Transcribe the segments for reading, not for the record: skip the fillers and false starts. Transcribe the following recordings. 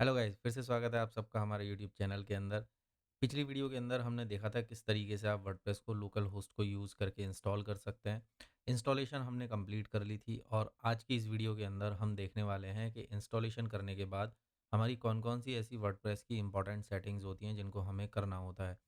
Hello guys, फिर से स्वागत है आप सबका हमारे यूट्यूब चैनल के अंदर। पिछली वीडियो के अंदर हमने देखा था किस तरीके से आप वर्डप्रेस को लोकल होस्ट को यूज़ करके इंस्टॉल कर सकते हैं। इंस्टॉलेशन हमने कंप्लीट कर ली थी और आज की इस वीडियो के अंदर हम देखने वाले हैं कि इंस्टॉलेशन करने के बाद हमारी कौन-कौन सी ऐसी वर्डप्रेस की इंपॉर्टेंट सेटिंग्स होती हैं जिनको हमें करना होता है।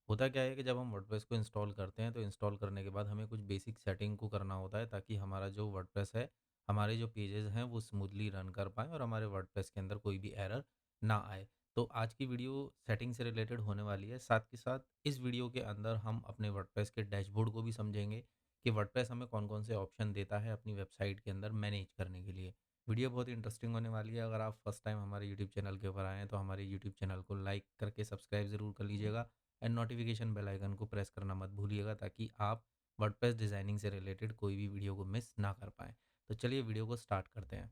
होता क्या है कि जब हम वर्डप्रेस को इंस्टॉल करते हैं तो इंस्टॉल करने के बाद हमें कुछ बेसिक सेटिंग को करना होता है ताकि हमारा जो वर्डप्रेस है, हमारे जो पेजेज़ हैं वो स्मूथली रन कर पाएँ और हमारे वर्डप्रेस के अंदर कोई भी एरर ना आए। तो आज की वीडियो सेटिंग से रिलेटेड होने वाली है। साथ के साथ इस वीडियो के अंदर हम अपने वर्डप्रेस के डैशबोर्ड को भी समझेंगे कि वर्डप्रेस हमें कौन-कौन से ऑप्शन देता है अपनी वेबसाइट के अंदर मैनेज करने के लिए। वीडियो बहुत ही इंटरेस्टिंग होने वाली है। अगर आप फर्स्ट टाइम हमारे यूट्यूब चैनल के ऊपर आए हैं तो हमारे यूट्यूब चैनल को लाइक करके सब्सक्राइब ज़रूर कर लीजिएगा एंड नोटिफिकेशन बेल आइकन को प्रेस करना मत भूलिएगा ताकि आप वर्डप्रेस डिज़ाइनिंग से रिलेटेड कोई भी वीडियो को मिस ना कर पाएँ। तो चलिए वीडियो को स्टार्ट करते हैं।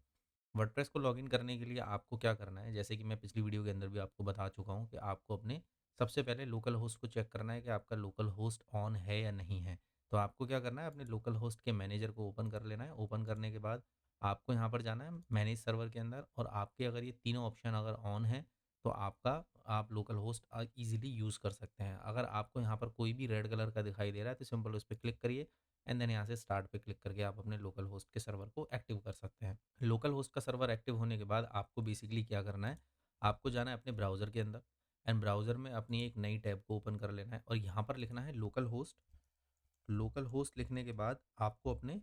वर्डप्रेस को लॉगिन करने के लिए आपको क्या करना है, जैसे कि मैं पिछली वीडियो के अंदर भी आपको बता चुका हूँ कि आपको अपने सबसे पहले लोकल होस्ट को चेक करना है कि आपका लोकल होस्ट ऑन है या नहीं है। तो आपको क्या करना है, अपने लोकल होस्ट के मैनेजर को ओपन कर लेना है। ओपन करने के बाद आपको यहाँ पर जाना है मैनेज सर्वर के अंदर और आपके अगर ये तीनों ऑप्शन अगर ऑन है तो आप लोकल होस्ट ईजिली यूज़ कर सकते हैं। अगर आपको यहाँ पर कोई भी रेड कलर का दिखाई दे रहा है तो सिंपल उस पर क्लिक करिए एंड देन यहाँ से स्टार्ट पे क्लिक करके आप अपने लोकल होस्ट के सर्वर को एक्टिव कर सकते हैं। लोकल होस्ट का सर्वर एक्टिव होने के बाद आपको बेसिकली क्या करना है, आपको जाना है अपने ब्राउज़र के अंदर एंड ब्राउज़र में अपनी एक नई टैब को ओपन कर लेना है और यहाँ पर लिखना है लोकल होस्ट। लोकल होस्ट लिखने के बाद आपको अपने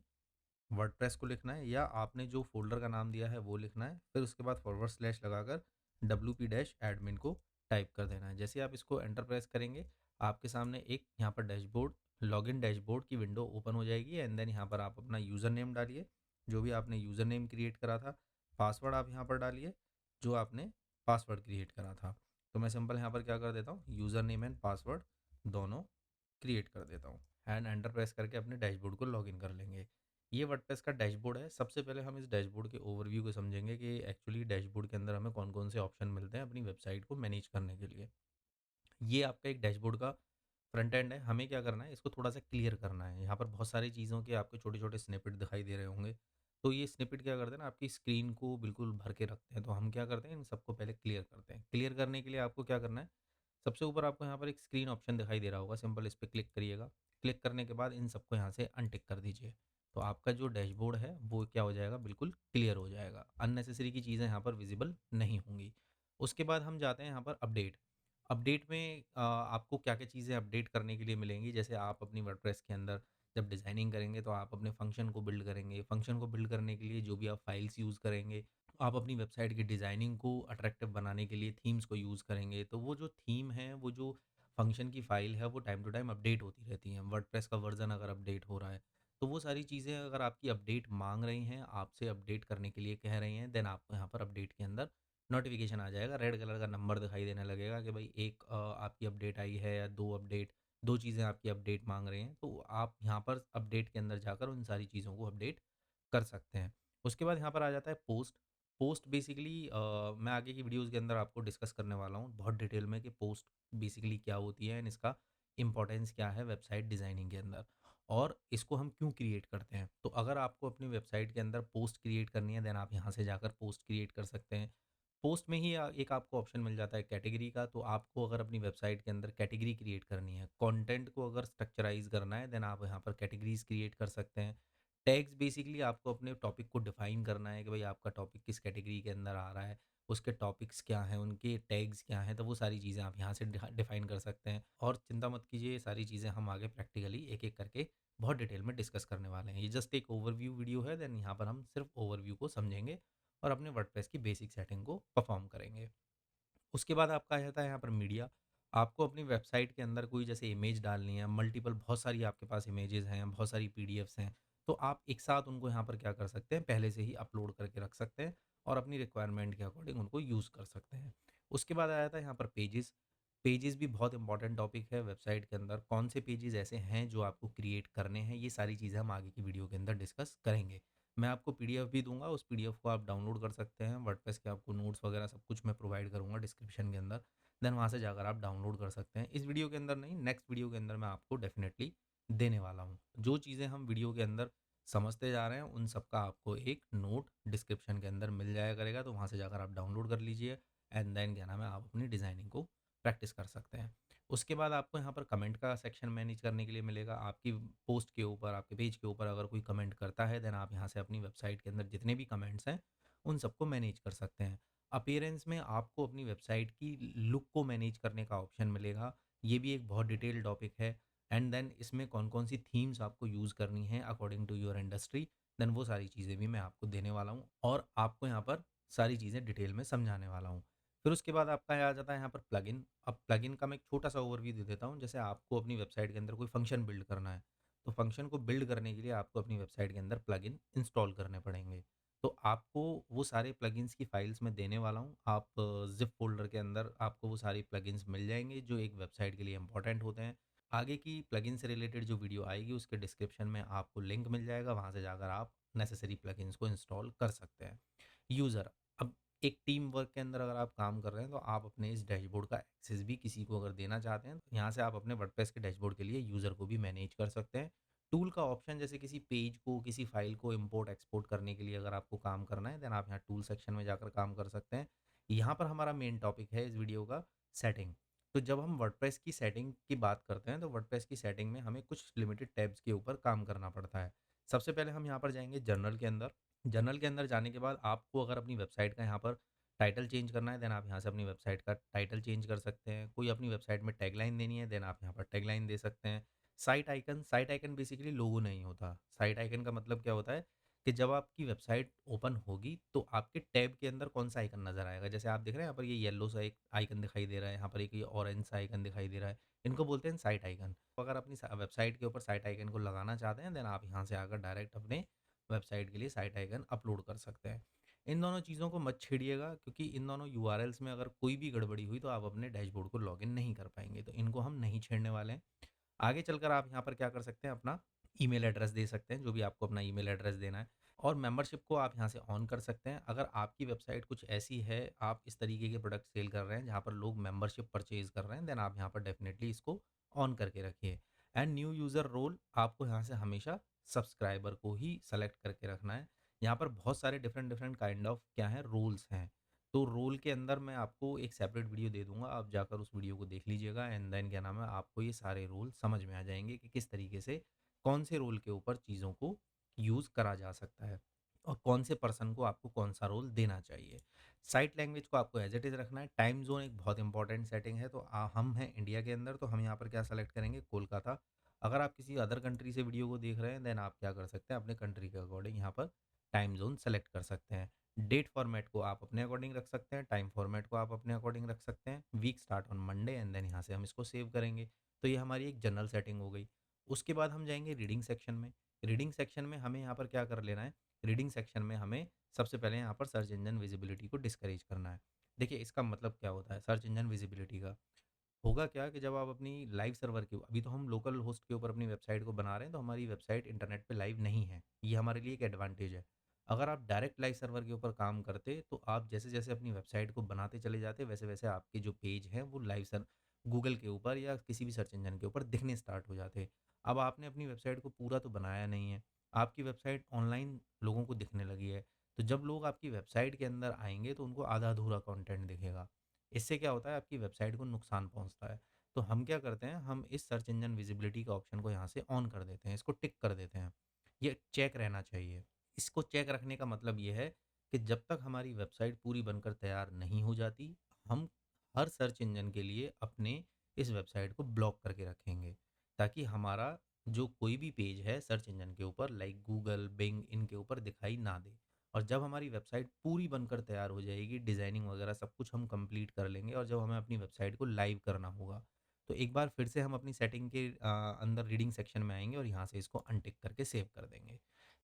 वर्डप्रेस को लिखना है या आपने जो फ़ोल्डर का नाम दिया है वो लिखना है। फिर उसके बाद फॉरवर्ड स्लैश लगाकर wp-admin को टाइप कर देना है। जैसे आप इसको एंटर प्रेस करेंगे, आपके सामने एक यहाँ पर डैशबोर्ड लॉगिन डैशबोर्ड की विंडो ओपन हो जाएगी एंड देन यहाँ पर आप अपना यूज़र नेम डालिए, जो भी आपने यूज़र नेम क्रिएट करा था। पासवर्ड आप यहाँ पर डालिए, जो आपने पासवर्ड क्रिएट करा था। तो मैं सिंपल यहाँ पर क्या कर देता हूँ, यूज़र नेम एंड पासवर्ड दोनों क्रिएट कर देता हूँ एंड एंटर प्रेस करके अपने डैशबोर्ड को लॉगिन कर लेंगे। ये वर्डप्रेस का डैशबोर्ड है। सबसे पहले हम इस डैशबोर्ड के ओवरव्यू को समझेंगे कि एक्चुअली डैशबोर्ड के अंदर हमें कौन-कौन से ऑप्शन मिलते हैं अपनी वेबसाइट को मैनेज करने के लिए। ये आपका एक डैशबोर्ड का फ्रंट एंड है। हमें क्या करना है, इसको थोड़ा-सा क्लियर करना है। यहाँ पर बहुत सारी चीज़ों के आपको छोटे-छोटे स्निपेट दिखाई दे रहे होंगे। तो ये स्निपेट क्या करते हैं ना, आपकी स्क्रीन को बिल्कुल भर के रखते हैं। तो हम क्या करते हैं, इन सबको पहले क्लियर करते हैं। क्लियर करने के लिए आपको क्या करना है, सबसे ऊपर आपको यहाँ पर एक स्क्रीन ऑप्शन दिखाई दे रहा होगा, सिंपल इस पे क्लिक करिएगा। क्लिक करने के बाद इन सबको यहाँ से अनटिक कर दीजिए। तो आपका जो डैशबोर्ड है वो क्या हो जाएगा, बिल्कुल क्लियर हो जाएगा। अननेसेसरी की चीज़ें यहाँ पर विज़िबल नहीं होंगी। उसके बाद हम जाते हैं यहाँ पर अपडेट। अपडेट में आपको क्या-क्या चीज़ें अपडेट करने के लिए मिलेंगी, जैसे आप अपनी वर्डप्रेस के अंदर जब डिज़ाइनिंग करेंगे तो आप अपने फंक्शन को बिल्ड करेंगे। फंक्शन को बिल्ड करने के लिए जो भी आप फाइल्स यूज़ करेंगे, आप अपनी वेबसाइट की डिज़ाइनिंग को अट्रैक्टिव बनाने के लिए थीम्स को यूज़ करेंगे। तो वो जो थीम है, वो जो फंक्शन की फ़ाइल है, वो टाइम टू टाइम अपडेट होती रहती हैं। वर्डप्रेस का वर्ज़न अगर अपडेट हो रहा है, तो वो सारी चीज़ें अगर आपकी अपडेट माँग रही हैं, आपसे अपडेट करने के लिए कह रही हैं, देन आपको यहाँ पर अपडेट के अंदर नोटिफ़िकेशन आ जाएगा। रेड कलर का नंबर दिखाई देने लगेगा कि भाई एक आपकी अपडेट आई है या 2 अपडेट, 2 चीज़ें आपकी अपडेट माँग रही हैं। तो आप यहाँ पर अपडेट के अंदर जाकर उन सारी चीज़ों को अपडेट कर सकते हैं। उसके बाद यहाँ पर आ जाता है पोस्ट। पोस्ट बेसिकली मैं आगे की वीडियोज़ के अंदर आपको डिस्कस करने वाला हूँ बहुत डिटेल में कि पोस्ट बेसिकली क्या होती है एंड इसका इम्पोर्टेंस क्या है वेबसाइट डिज़ाइनिंग के अंदर और इसको हम क्यों क्रिएट करते हैं। तो अगर आपको अपनी वेबसाइट के अंदर पोस्ट क्रिएट करनी है, देन आप यहाँ से जाकर पोस्ट क्रिएट कर सकते हैं। पोस्ट में ही एक आपको ऑप्शन मिल जाता है कैटेगरी का। तो आपको अगर अपनी वेबसाइट के अंदर कैटेगरी क्रिएट करनी है, कंटेंट को अगर स्ट्रक्चराइज़ करना है, देन आप यहाँ पर कैटेगरीज़ क्रिएट कर सकते हैं। टैग्स बेसिकली आपको अपने टॉपिक को डिफाइन करना है कि भाई आपका टॉपिक किस कैटेगरी के अंदर आ रहा है, उसके टॉपिक्स क्या हैं, उनके टैग्स क्या हैं, तो वो सारी चीज़ें आप यहाँ से डिफाइन कर सकते हैं। और चिंता मत कीजिए, ये सारी चीज़ें हम आगे प्रैक्टिकली एक-एक करके बहुत डिटेल में डिस्कस करने वाले हैं। ये जस्ट एक ओवरव्यू वीडियो है, देन यहाँ पर हम सिर्फ ओवरव्यू को समझेंगे और अपने वर्डप्रेस की बेसिक सेटिंग को परफॉर्म करेंगे। उसके बाद आपका आ जाता है यहाँ पर मीडिया। आपको अपनी वेबसाइट के अंदर कोई जैसे इमेज डालनी है, मल्टीपल बहुत सारी आपके पास इमेजेस हैं, बहुत सारी पीडीएफ्स हैं, तो आप एक साथ उनको यहाँ पर क्या कर सकते हैं, पहले से ही अपलोड करके रख सकते हैं और अपनी रिक्वायरमेंट के अकॉर्डिंग उनको यूज़ कर सकते हैं। उसके बाद आ जाता है यहाँ पर पेजेस। पेजेस भी बहुत इंपॉर्टेंट टॉपिक है वेबसाइट के अंदर। कौन से पेजेस ऐसे हैं जो आपको क्रिएट करने हैं, ये सारी चीज़ें हम आगे की वीडियो के अंदर डिस्कस करेंगे। मैं आपको पीडीएफ भी दूँगा, उस पीडीएफ को आप डाउनलोड कर सकते हैं। वर्डप्रेस के आपको नोट्स वगैरह सब कुछ मैं प्रोवाइड करूँगा डिस्क्रिप्शन के अंदर। देन वहाँ से जाकर आप डाउनलोड कर सकते हैं। इस वीडियो के अंदर नहीं, नेक्स्ट वीडियो के अंदर मैं आपको डेफ़िनेटली देने वाला हूँ। जो चीज़ें हम वीडियो के अंदर समझते जा रहे हैं, उन सब का आपको एक नोट डिस्क्रिप्शन के अंदर मिल जाया करेगा, तो वहाँ से जाकर आप डाउनलोड कर लीजिए एंड देन क्या नाम है, आप अपनी डिज़ाइनिंग को प्रैक्टिस कर सकते हैं। उसके बाद आपको यहाँ पर कमेंट का सेक्शन मैनेज करने के लिए मिलेगा। आपकी पोस्ट के ऊपर, आपके पेज के ऊपर अगर कोई कमेंट करता है, देन आप यहाँ से अपनी वेबसाइट के अंदर जितने भी कमेंट्स हैं, उन सबको मैनेज कर सकते हैं। अपीयरेंस में आपको अपनी वेबसाइट की लुक को मैनेज करने का ऑप्शन मिलेगा। ये भी एक बहुत डिटेल्ड टॉपिक है। एंड देन इसमें कौन-कौन सी थीम्स आपको यूज़ करनी है according to your industry, then वो सारी चीज़ें भी मैं आपको देने वाला हूँ और आपको यहाँ पर सारी चीज़ें डिटेल में समझाने वाला हूँ। फिर उसके बाद आपका आ जाता है यहाँ पर प्लगइन। अब प्लगइन का मैं एक छोटा-सा ओवरव्यू दे देता हूँ। जैसे आपको अपनी वेबसाइट के अंदर कोई फंक्शन बिल्ड करना है, तो फंक्शन को बिल्ड करने के लिए आपको अपनी वेबसाइट के अंदर प्लगइन इंस्टॉल करने पड़ेंगे। तो आपको वो सारे प्लगइन्स की फाइल्स मैं देने वाला हूँ। आप ज़िप फ़ोल्डर के अंदर आपको वो सारे प्लगइन्स मिल जाएँगे जो एक वेबसाइट के लिए इम्पोर्टेंट होते हैं। आगे की प्लगइन से रिलेटेड जो वीडियो आएगी उसके डिस्क्रिप्शन में आपको लिंक मिल जाएगा, वहाँ से जाकर आप नेसेसरी प्लगइन्स को इंस्टॉल कर सकते हैं। यूज़र, अब एक टीम वर्क के अंदर अगर आप काम कर रहे हैं तो आप अपने इस डैशबोर्ड का एक्सेस भी किसी को अगर देना चाहते हैं तो यहाँ से आप अपने वर्डप्रेस के डैशबोर्ड के लिए यूज़र को भी मैनेज कर सकते हैं। टूल का ऑप्शन, जैसे किसी पेज को, किसी फाइल को इम्पोर्ट एक्सपोर्ट करने के लिए अगर आपको काम करना है, देन आप यहाँ टूल सेक्शन में जाकर काम कर सकते हैं। यहाँ पर हमारा मेन टॉपिक है इस वीडियो का, सेटिंग। तो जब हम वर्डप्रेस की सेटिंग की बात करते हैं तो वर्डप्रेस की सेटिंग में हमें कुछ लिमिटेड टैब्स के ऊपर काम करना पड़ता है। सबसे पहले हम यहाँ पर जाएंगे जर्नल के अंदर। जर्नल के अंदर जाने के बाद आपको अगर अपनी वेबसाइट का यहाँ पर टाइटल चेंज करना है, देन आप यहाँ से अपनी वेबसाइट का टाइटल चेंज कर सकते हैं। कोई अपनी वेबसाइट में टैगलाइन देनी है, देन आप यहाँ पर टैगलाइन दे सकते हैं। साइट आइकन बेसिकली लोगो नहीं होता। साइट आइकन का मतलब क्या होता है कि जब आपकी वेबसाइट ओपन होगी तो आपके टैब के अंदर कौन सा आइकन नज़र आएगा। जैसे आप देख रहे हैं यहाँ पर ये येलो सा एक आइकन दिखाई दे रहा है, यहाँ पर एक ये ऑरेंज सा आइकन दिखाई दे रहा है। इनको बोलते हैं साइट आइकन। तो अगर अपनी वेबसाइट के ऊपर साइट आइकन को लगाना चाहते हैं, देन आप यहाँ से आकर डायरेक्ट अपने वेबसाइट के लिए साइट आइकन अपलोड कर सकते हैं। इन दोनों चीज़ों को मत छेड़िएगा, क्योंकि इन दोनों यूआरएल्स में अगर कोई भी गड़बड़ी हुई तो आप अपने डैशबोर्ड को लॉगिन नहीं कर पाएंगे। तो इनको हम नहीं छेड़ने वाले हैं। आगे चलकर आप यहाँ पर क्या कर सकते हैं, अपना ईमेल एड्रेस दे सकते हैं, जो भी आपको अपना ईमेल एड्रेस देना है। और मेंबरशिप को आप यहाँ से ऑन कर सकते हैं। अगर आपकी वेबसाइट कुछ ऐसी है, आप इस तरीके के प्रोडक्ट सेल कर रहे हैं जहाँ पर लोग मेंबरशिप परचेज कर रहे हैं, देन आप यहाँ पर डेफिनेटली इसको ऑन करके रखिए। एंड न्यू यूज़र रोल आपको यहाँ से हमेशा सब्सक्राइबर को ही सेलेक्ट करके रखना है। यहाँ पर बहुत सारे डिफरेंट डिफरेंट काइंड ऑफ क्या है, रोल्स हैं। तो रोल के अंदर मैं आपको एक सेपरेट वीडियो दे दूँगा, आप जाकर उस वीडियो को देख लीजिएगा एंड देन क्या नाम है, आपको ये सारे रोल समझ में आ जाएँगे कि किस तरीके से कौन से रोल के ऊपर चीज़ों को यूज़ करा जा सकता है और कौन से पर्सन को आपको कौन-सा रोल देना चाहिए। साइट लैंग्वेज को आपको एज़ इट इज़ रखना है। टाइम ज़ोन एक बहुत इंपॉर्टेंट सेटिंग है, तो हम हैं इंडिया के अंदर, तो हम यहाँ पर क्या सेलेक्ट करेंगे, कोलकाता। अगर आप किसी अदर कंट्री से वीडियो को देख रहे हैं, देन आप क्या कर सकते हैं, अपने कंट्री के अकॉर्डिंग यहाँ पर टाइम ज़ोन सेलेक्ट कर सकते हैं। डेट फॉर्मेट को आप अपने अकॉर्डिंग रख सकते हैं, टाइम फॉर्मेट को आप अपने अकॉर्डिंग रख सकते हैं। Week start on Monday and then यहाँ से हम इसको सेव करेंगे। तो ये हमारी एक जनरल सेटिंग हो गई। उसके बाद हम जाएँगे रीडिंग सेक्शन में। रीडिंग सेक्शन में हमें यहाँ पर क्या कर लेना है, रीडिंग सेक्शन में हमें सबसे पहले यहाँ पर सर्च इंजन विजिबिलिटी को डिस्करेज करना है। देखिए इसका मतलब क्या होता है सर्च इंजन विजिबिलिटी का? होगा क्या कि जब आप अपनी लाइव सर्वर के, अभी तो हम लोकल होस्ट के ऊपर अपनी वेबसाइट को बना रहे हैं, तो हमारी वेबसाइट इंटरनेट पे लाइव नहीं है। ये हमारे लिए एक एडवांटेज है। अगर आप डायरेक्ट लाइव सर्वर के ऊपर काम करते, तो आप जैसे-जैसे अपनी वेबसाइट को बनाते चले जाते, वैसे-वैसे आपके जो पेज हैं वो लाइव सर गूगल के ऊपर या किसी भी सर्च इंजन के ऊपर दिखने स्टार्ट हो जाते। अब आपने अपनी वेबसाइट को पूरा तो बनाया नहीं है। आपकी वेबसाइट ऑनलाइन लोगों को दिखने लगी है। तो जब लोग आपकी वेबसाइट के अंदर आएँगे तो उनको आधा-अधूरा कंटेंट दिखेगा। इससे क्या होता है, आपकी वेबसाइट को नुकसान पहुँचता है। तो हम क्या करते हैं, हम इस सर्च इंजन विजिबिलिटी का ऑप्शन को यहाँ से ऑन कर देते हैं, इसको टिक कर देते हैं। ये चेक रहना चाहिए। इसको चेक रखने का मतलब ये है कि जब तक हमारी वेबसाइट पूरी बनकर तैयार नहीं हो जाती, हम हर सर्च इंजन के लिए अपने इस वेबसाइट को ब्लॉक करके रखेंगे, ताकि हमारा जो कोई भी पेज है सर्च इंजन के ऊपर, लाइक गूगल, बिंग, इनके ऊपर दिखाई ना दे। और जब हमारी वेबसाइट पूरी बनकर तैयार हो जाएगी, डिज़ाइनिंग वगैरह सब कुछ हम कंप्लीट कर लेंगे और जब हमें अपनी वेबसाइट को लाइव करना होगा, तो एक बार फिर से हम अपनी सेटिंग के अंदर रीडिंग सेक्शन में आएँगे और यहाँ से इसको अनटिक करके सेव कर देंगे।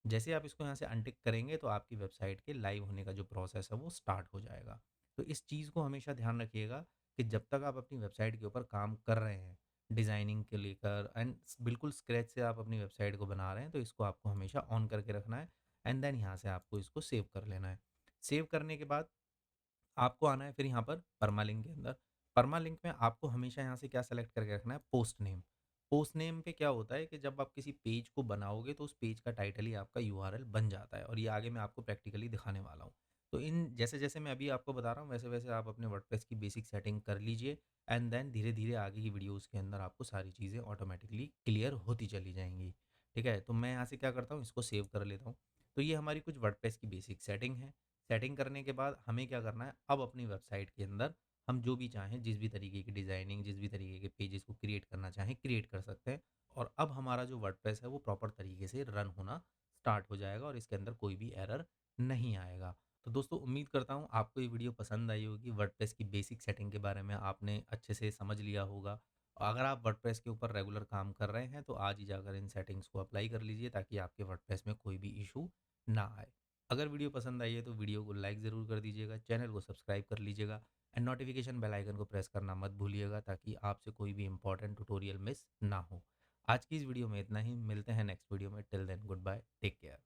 जैसे आप इसको यहाँ से अनटिक करेंगे तो आपकी वेबसाइट के लाइव होने का जो प्रोसेस है वो स्टार्ट हो जाएगा। तो इस चीज़ को हमेशा ध्यान रखिएगा कि जब तक आप अपनी वेबसाइट के ऊपर काम कर रहे हैं, डिज़ाइनिंग को लेकर एंड बिल्कुल स्क्रैच से आप अपनी वेबसाइट को बना रहे हैं, तो इसको आपको हमेशा ऑन करके रखना है एंड देन यहाँ से आपको इसको सेव कर लेना है। सेव करने के बाद आपको आना है फिर यहाँ पर परमालिंक के अंदर। परमालिंक में आपको हमेशा यहाँ से क्या सेलेक्ट करके रखना है, पोस्ट नेम। पोस्ट नेम पे क्या होता है कि जब आप किसी पेज को बनाओगे तो उस पेज का टाइटल ही आपका यूआरएल बन जाता है और ये आगे मैं आपको प्रैक्टिकली दिखाने वाला हूँ। तो इन जैसे-जैसे मैं अभी आपको बता रहा हूँ, वैसे-वैसे आप अपने वर्डप्रेस की बेसिक सेटिंग कर लीजिए एंड देन धीरे-धीरे आगे की वीडियोज़ के अंदर आपको सारी चीज़ें ऑटोमैटिकली क्लियर होती चली जाएँगी। ठीक है? तो मैं यहाँ से क्या करता हूँ, इसको सेव कर लेता हूँ। तो ये हमारी कुछ वर्डप्रेस की बेसिक सेटिंग है। सेटिंग करने के बाद हमें क्या करना है, अब अपनी वेबसाइट के अंदर हम जो भी चाहें, जिस भी तरीके की डिज़ाइनिंग, जिस भी तरीके के पेजेज़ को क्रिएट करना चाहें, क्रिएट कर सकते हैं। और अब हमारा जो वर्डप्रेस है, वो प्रॉपर तरीके से रन होना स्टार्ट हो जाएगा और इसके अंदर कोई भी एरर नहीं आएगा। तो दोस्तों उम्मीद करता हूँ आपको ये वीडियो पसंद आई होगी। वर्डप्रेस की बेसिक सेटिंग के बारे में आपने अच्छे से समझ लिया होगा। अगर आप वर्डप्रेस के ऊपर रेगुलर काम कर रहे हैं तो आज ही जाकर इन सेटिंग्स को अप्लाई कर लीजिए ताकि आपके वर्डप्रेस में कोई भी इशू ना आए। अगर वीडियो पसंद आई है तो वीडियो को लाइक ज़रूर कर दीजिएगा, चैनल को सब्सक्राइब कर लीजिएगा एंड नोटिफिकेशन बेल आइकन को प्रेस करना मत भूलिएगा ताकि आपसे कोई भी इंपॉर्टेंट ट्यूटोरियल मिस ना हो। आज की इस वीडियो में इतना ही, मिलते हैं नेक्स्ट वीडियो में। Till then good bye, take care.